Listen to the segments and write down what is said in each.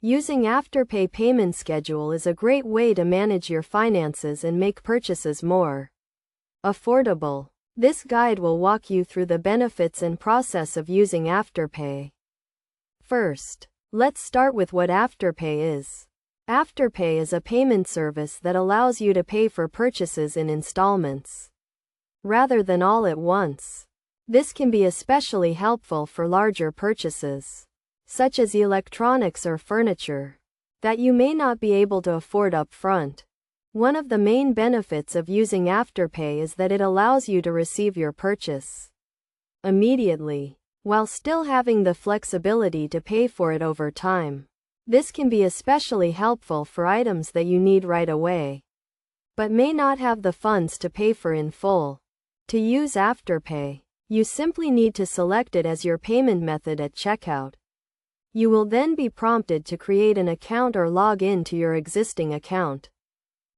Using Afterpay payment schedule is a great way to manage your finances and make purchases more affordable. This guide will walk you through the benefits and process of using Afterpay. First, let's start with what Afterpay is. Afterpay is a payment service that allows you to pay for purchases in installments rather than all at once. This can be especially helpful for larger purchases, such as electronics or furniture, that you may not be able to afford up front. One of the main benefits of using Afterpay is that it allows you to receive your purchase immediately, while still having the flexibility to pay for it over time. This can be especially helpful for items that you need right away, but may not have the funds to pay for in full. To use Afterpay, you simply need to select it as your payment method at checkout. You will then be prompted to create an account or log in to your existing account.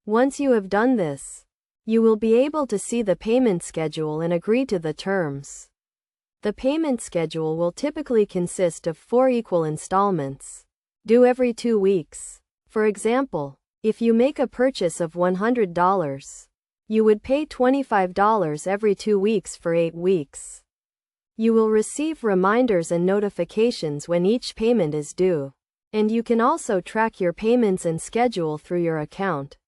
Once you have done this, you will be able to see the payment schedule and agree to the terms. The payment schedule will typically consist of 4 equal installments, due every 2 weeks. For example, if you make a purchase of $100, you would pay $25 every 2 weeks for 8 weeks. You will receive reminders and notifications when each payment is due, and you can also track your payments and schedule through your account.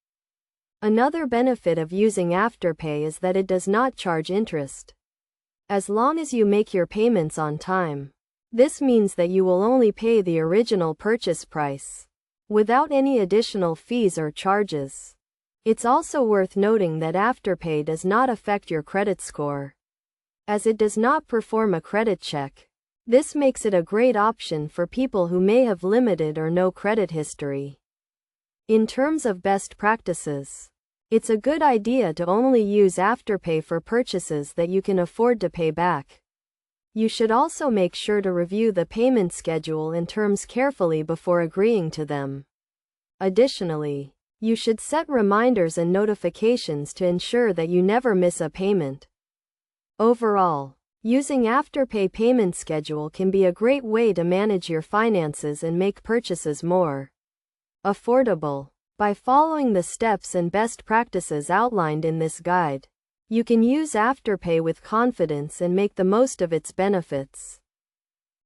Another benefit of using Afterpay is that it does not charge interest, as long as you make your payments on time. This means that you will only pay the original purchase price, without any additional fees or charges. It's also worth noting that Afterpay does not affect your credit score, as it does not perform a credit check. This makes it a great option for people who may have limited or no credit history. In terms of best practices, it's a good idea to only use Afterpay for purchases that you can afford to pay back. You should also make sure to review the payment schedule and terms carefully before agreeing to them. Additionally, you should set reminders and notifications to ensure that you never miss a payment. Overall, using Afterpay payment schedule can be a great way to manage your finances and make purchases more affordable. By following the steps and best practices outlined in this guide, you can use Afterpay with confidence and make the most of its benefits.